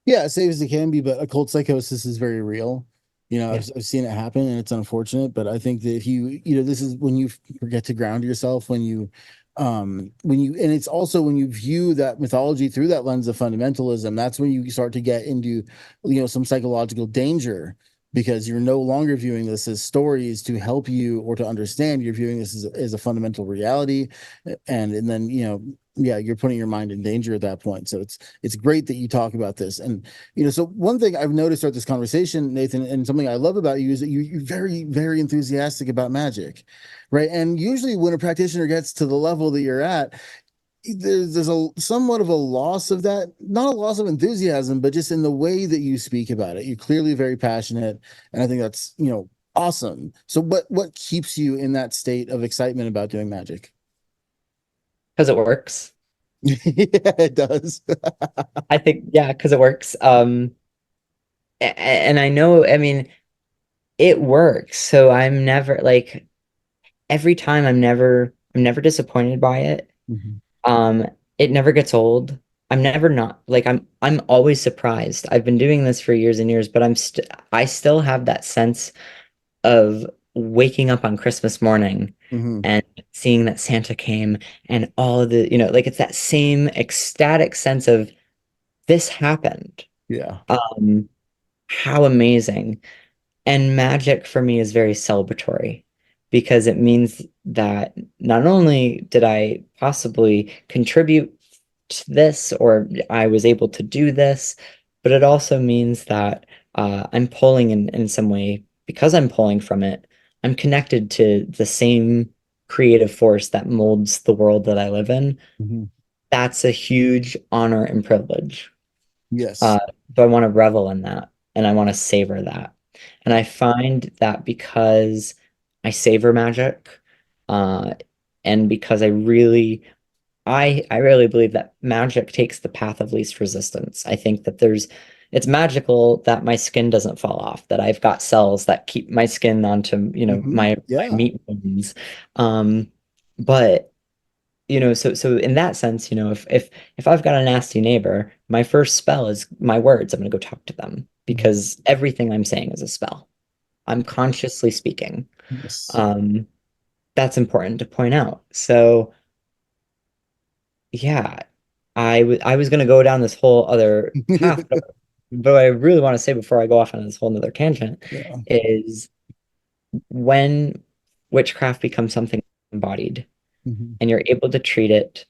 Yeah, as safe as it can be, but occult psychosis is very real. I've seen it happen, and it's unfortunate. But I think that if this is when you forget to ground yourself, and it's also when you view that mythology through that lens of fundamentalism, that's when you start to get into, some psychological danger, because you're no longer viewing this as stories to help you or to understand. You're viewing this as a fundamental reality, and then you're putting your mind in danger at that point. So it's great that you talk about this. And so one thing I've noticed throughout this conversation, Nathan, and something I love about you, is that you're very, very enthusiastic about magic, right? And usually when a practitioner gets to the level that you're at, there's a somewhat of a loss of that, not a loss of enthusiasm, but just in the way that you speak about it. You're clearly very passionate, and I think that's awesome. So what keeps you in that state of excitement about doing magic? Because it works. Yeah, it does. I think, yeah, because it works. And I know, I mean, it works. So I'm never like, every time I'm never disappointed by it. Um, it never gets old. I'm never not like I'm always surprised. I've been doing this for years and years, but I still have that sense of waking up on Christmas morning Hmm. and seeing that Santa came and all of the, like it's that same ecstatic sense of this happened. Yeah. Um, how amazing. And magic for me is very celebratory because it means that not only did I possibly contribute to this or I was able to do this, but it also means that I'm pulling in some way, because I'm pulling from it, I'm connected to the same creative force that molds the world that I live in. Hmm. That's a huge honor and privilege. Yes. Uh, so I want to revel in that and I want to savor that. And I find that because I savor magic, uh, and because I really believe that magic takes the path of least resistance. I think that it's magical that my skin doesn't fall off, that I've got cells that keep my skin onto, Hmm. my Yeah. meat bones. Um, but so in that sense, if I've got a nasty neighbor, my first spell is my words. I'm gonna go talk to them Mhm. because everything I'm saying is a spell. I'm consciously speaking. Yes. Um, that's important to point out. So yeah, I was gonna go down this whole other path, but what I really want to say before I go off on this whole other tangent Yeah. is when witchcraft becomes something embodied Hmm. and you're able to treat it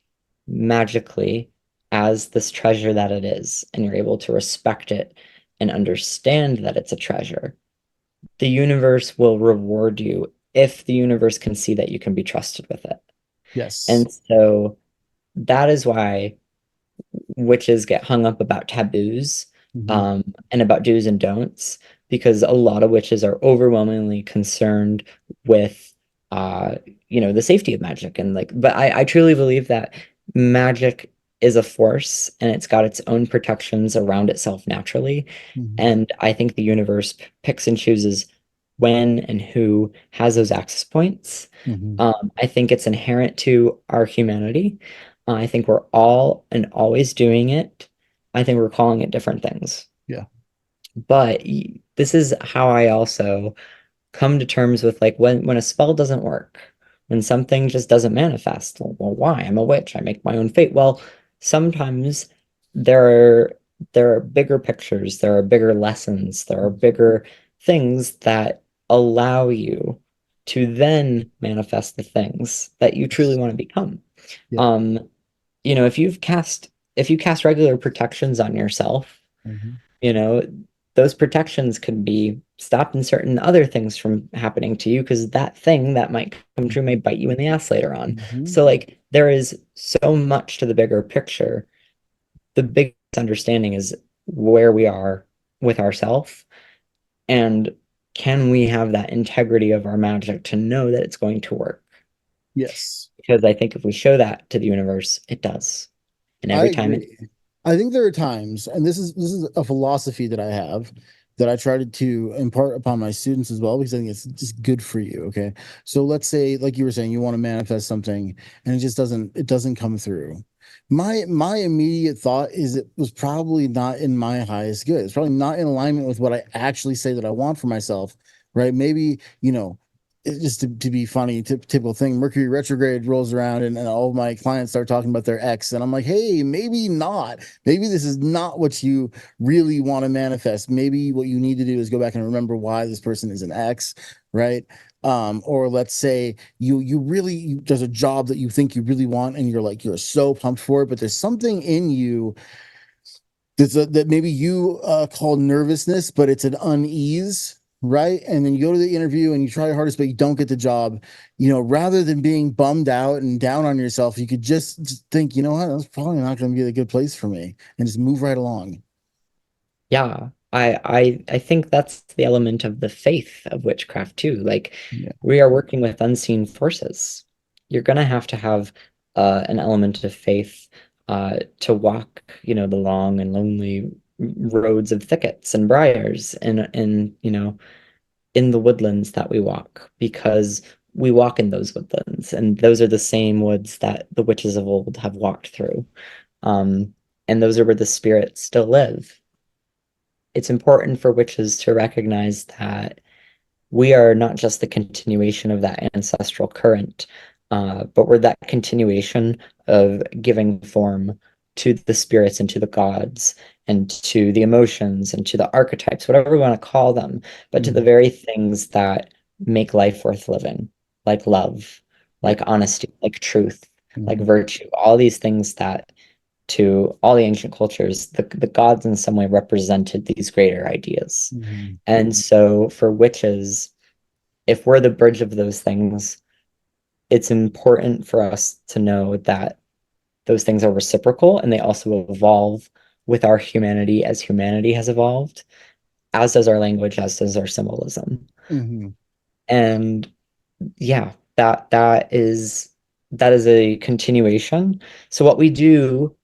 magically as this treasure that it is, and you're able to respect it and understand that it's a treasure, the universe will reward you if the universe can see that you can be trusted with it. Yes. And so that is why witches get hung up about taboos, Hmm. and about do's and don'ts, because a lot of witches are overwhelmingly concerned with uh, the safety of magic. And like, but I truly believe that magic is a force and it's got its own protections around itself naturally. Hmm. And I think the universe picks and chooses when and who has those access points. Hmm. I think it's inherent to our humanity. I think we're all and always doing it. I think we're calling it different things. Yeah. But this is how I also come to terms with like when a spell doesn't work, when something just doesn't manifest. Well, why? I'm a witch. I make my own fate. Well, sometimes there are there are bigger pictures, there are bigger lessons, there are bigger things that allow you to then manifest the things that you truly Yes. want to become. Yeah. Um, if you cast regular protections on yourself, Hmm. you know, those protections can be stopping certain other things from happening to you because that thing that might come true may bite you in the ass later on. Hmm. So like there is so much to the bigger picture. The biggest understanding is where we are with ourselves and can we have that integrity of our magic to know that it's going to work? Yes. Because I think if we show that to the universe, it does. And I every time it agree. I think there are times, and this is a philosophy that I have that I try to impart upon my students as well, because I think it's just good for you. Okay. So let's say, like you were saying, you want to manifest something and it doesn't come through. My immediate thought is it was probably not in my highest good. It's probably not in alignment with what I actually say that I want for myself. Right. Maybe, it's just to be funny, typical thing. Mercury retrograde rolls around, and all of my clients start talking about their ex, and I'm like, hey, maybe not. Maybe this is not what you really want to manifest. Maybe what you need to do is go back and remember why this person is an ex, right? Or let's say there's a job that you think you really want, and you're so pumped for it, but there's something in you that maybe you call nervousness, but it's an unease, right? And then you go to the interview and you try your hardest, but you don't get the job. Rather than being bummed out and down on yourself, you could just think, you know what, that's probably not going to be a good place for me, and just move right along. Yeah, I think that's the element of the faith of witchcraft too. Like Yeah. we are working with unseen forces. You're gonna have to have an element of faith to walk, the long and lonely roads of thickets and briars and in the woodlands that we walk because we walk in those woodlands and those are the same woods that the witches of old have walked through. Um, and those are where the spirits still live. It's important for witches to recognize that we are not just the continuation of that ancestral current, but we're that continuation of giving form to the spirits and to the gods and to the emotions and to the archetypes, whatever we want to call them, but to the very things that make life worth living, like love, like honesty, like truth, like virtue, all these things that to all the ancient cultures, the gods in some way represented these greater ideas. And so for witches, if we're the bridge of those things, it's important for us to know that those things are reciprocal and they also evolve with our humanity as humanity has evolved, as does our language, as does our symbolism. And yeah, that is a continuation. So what we do,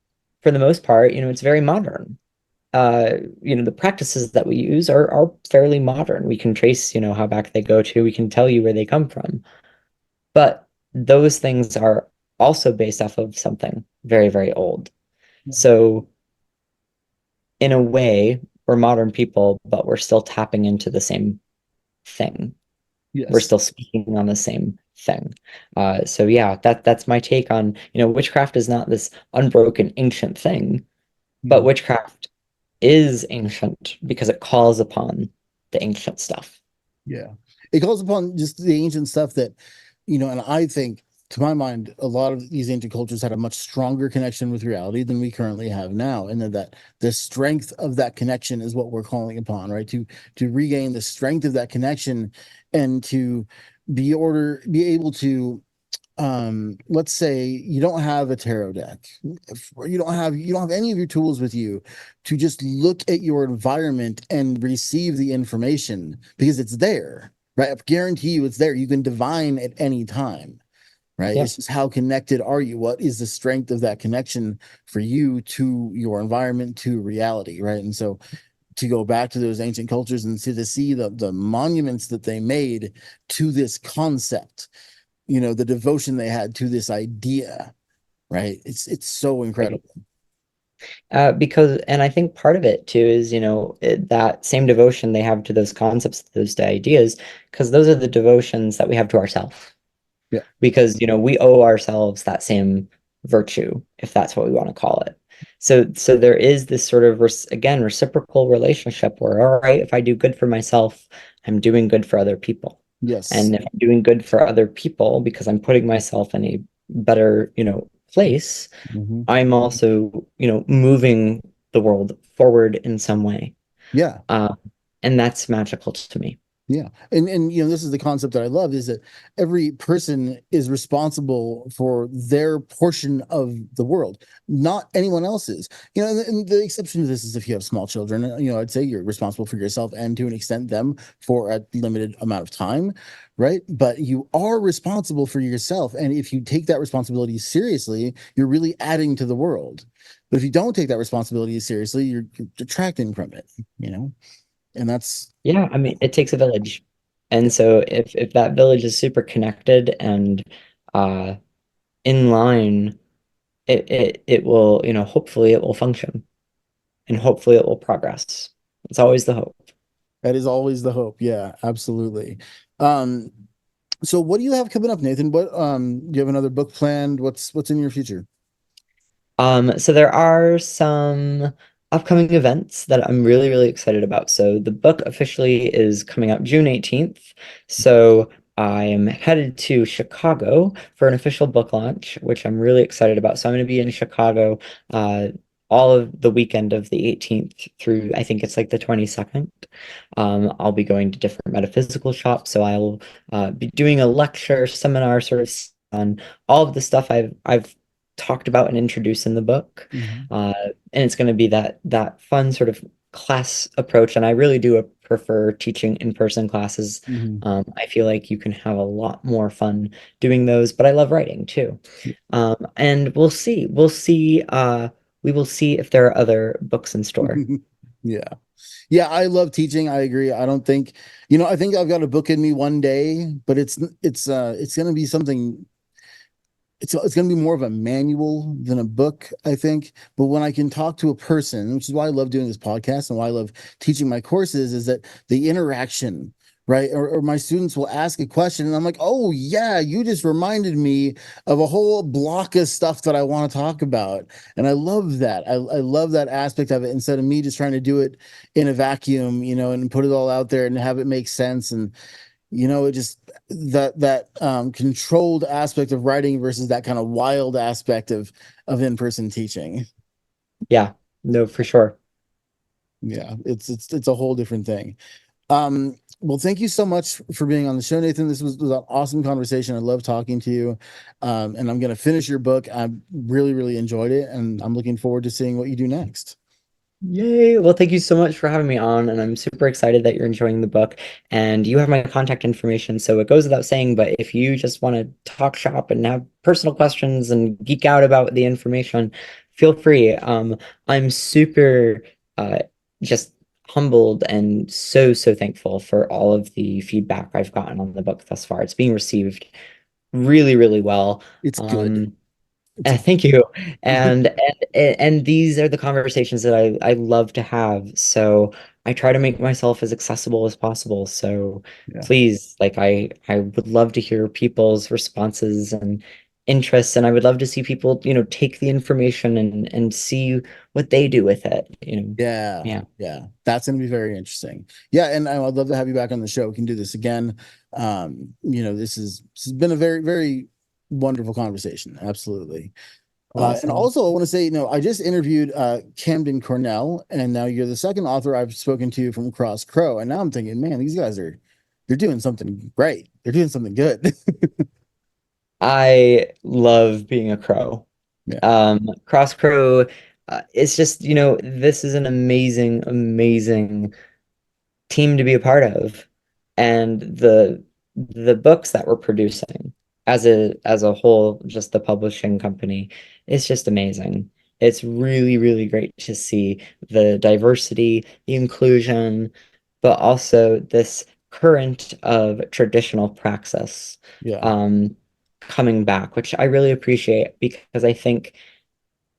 for the most part, it's very modern. The practices that we use are fairly modern. We can trace, how back they go to. We can tell you where they come from. But those things are also based off of something very, very old. So in a way, we're modern people, but we're still tapping into the same thing. We're still speaking on the same thing. So yeah, that's my take on, witchcraft is not this unbroken ancient thing, but witchcraft is ancient because it calls upon the ancient stuff. Yeah. It calls upon just the ancient stuff that, and I think, to my mind, a lot of these ancient cultures had a much stronger connection with reality than we currently have now. And that the strength of that connection is what we're calling upon, right? To regain the strength of that connection and to be able to let's say you don't have a tarot deck, or you don't have any of your tools with you, to just look at your environment and receive the information because it's there, right? I guarantee you it's there. You can divine at any time, right? It's just how connected are you? What is the strength of that connection for you to your environment, to reality, right? And so to go back to those ancient cultures and to see the monuments that they made to this concept, the devotion they had to this idea, right? It's so incredible. And I think part of it too is, that same devotion they have to those concepts, those ideas, because those are the devotions that we have to ourselves. Yeah. Because, we owe ourselves that same virtue, if that's what we want to call it. So there is this sort of, again, reciprocal relationship where, all right, if I do good for myself, I'm doing good for other people. Yes. And if I'm doing good for other people because I'm putting myself in a better, place, I'm also, moving the world forward in some way. Yeah. And that's magical to me. Yeah. And this is the concept that I love, is that every person is responsible for their portion of the world, not anyone else's. And the exception to this is if you have small children, I'd say you're responsible for yourself and to an extent them for a limited amount of time, right? But you are responsible for yourself. And if you take that responsibility seriously, you're really adding to the world. But if you don't take that responsibility seriously, you're detracting from it, and that's, yeah, I mean, it takes a village. And so if that village is super connected and in line, it will, hopefully it will function and hopefully it will progress. It's always the hope. that is always the hope. Yeah, absolutely. So what do you have coming up, Nathan? What do you have another book planned? What's in your future? So there are some upcoming events that I'm really, really excited about. So the book officially is coming out June 18th. So I am headed to Chicago for an official book launch, which I'm really excited about. So I'm going to be in Chicago all of the weekend of the 18th through, I think it's like the 22nd. I'll be going to different metaphysical shops. So I'll be doing a lecture, seminar sort of on all of the stuff I've talked about and introduced in the book. And it's going to be that fun sort of class approach. And I really do prefer teaching in-person classes. I feel like you can have a lot more fun doing those, but I love writing too. And we'll see. We will see if there are other books in store. Yeah, I love teaching. I agree. I don't think, I think I've got a book in me one day, but it's going to be something. It's going to be more of a manual than a book, I think. But when I can talk to a person, which is why I love doing this podcast and why I love teaching my courses, is that the interaction right? Or my students will ask a question and I'm like, oh yeah, you just reminded me of a whole block of stuff that I want to talk about. And I love that. I love that aspect of it, instead of me just trying to do it in a vacuum, and put it all out there and have it make sense. And it just, that controlled aspect of writing versus that kind of wild aspect of in-person teaching. Yeah, no, for sure. Yeah, it's a whole different thing. Well, thank you so much for being on the show, Nathan. This was an awesome conversation. I love talking to you. And I'm going to finish your book. I really, really enjoyed it, and I'm looking forward to seeing what you do next. Yay. Well, thank you so much for having me on, and I'm super excited that you're enjoying the book. And you have my contact information, so it goes without saying, but if you just want to talk shop and have personal questions and geek out about the information, feel free. I'm super uh, just humbled and so thankful for all of the feedback I've gotten on the book thus far. It's being received really well. It's good. Thank you. And these are the conversations that I love to have. So I try to make myself as accessible as possible. So Yeah. please, like I would love to hear people's responses and interests, and I would love to see people, take the information and see what they do with it. Yeah. Yeah. Yeah. That's going to be very interesting. Yeah. And I'd love to have you back on the show. We can do this again. This has been a very, very wonderful conversation. Absolutely. And Awesome. also, I want to say, I just interviewed Camden Cornell, and now you're the second author I've spoken to from Cross Crow. And now I'm thinking, man, these guys they're doing something great. They're doing something good. I love being a crow. Yeah. Cross Crow, it's just, this is an amazing team to be a part of. And the books that we're producing as a whole, just the publishing company, it's just amazing. It's really great to see the diversity, the inclusion, but also this current of traditional praxis Yeah. um, coming back, which I really appreciate because I think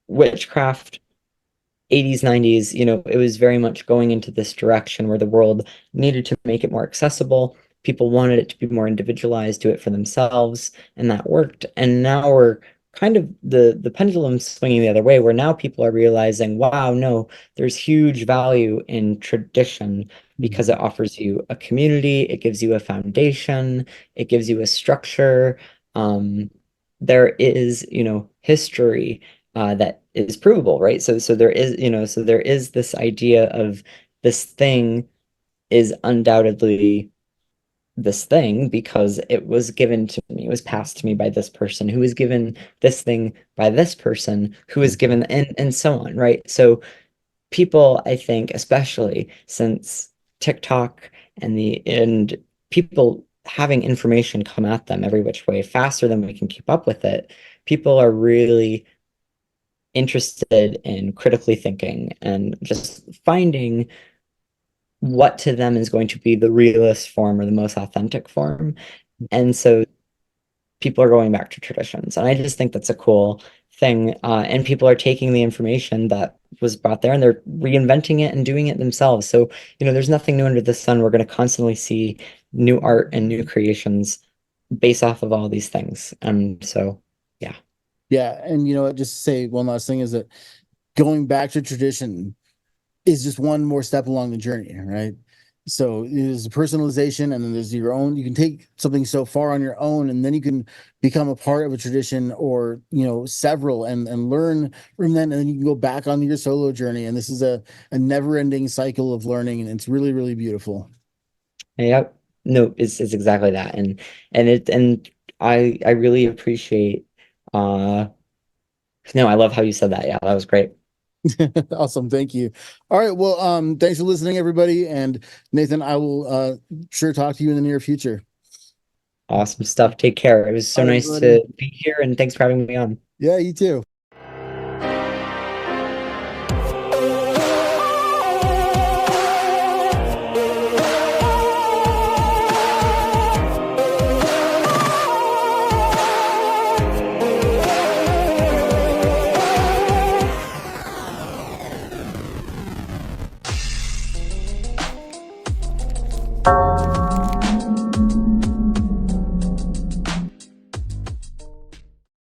witchcraft 80s, 90s, it was very much going into this direction where the world needed to make it more accessible. People wanted it to be more individualized, do it for themselves, and that worked. And now we're kind of the pendulum swinging the other way, where now people are realizing, wow, no, there's huge value in tradition because it offers you a community, it gives you a foundation, it gives you a structure. There is, history that is provable, right? So there is, so there is this idea of this thing is undoubtedly this thing because it was given to me, it was passed to me by this person who was given this thing by this person who was given, and so on, right? So people, I think, especially since TikTok and people having information come at them every which way faster than we can keep up with it, people are really interested in critically thinking and just finding what to them is going to be the realest form or the most authentic form. And so people are going back to traditions. And I just think that's a cool thing. And people are taking the information that was brought there and they're reinventing it and doing it themselves. So, there's nothing new under the sun. We're going to constantly see new art and new creations based off of all these things. And so, yeah. Yeah. And just say one last thing is that going back to tradition is just one more step along the journey, right? So there's a personalization, and then there's your own. You can take something so far on your own, and then you can become a part of a tradition or several, and learn from them, and then you can go back on your solo journey. And this is a never-ending cycle of learning, and it's really, really beautiful. Yep. No, it's exactly that. And I really appreciate no, I love how you said that. Yeah, that was great. Awesome, thank you. All right, well, thanks for listening, everybody, and Nathan, I will sure talk to you in the near future. Awesome stuff. Take care. It was so All right, nice buddy. to be here, and thanks for having me on. Yeah, you too.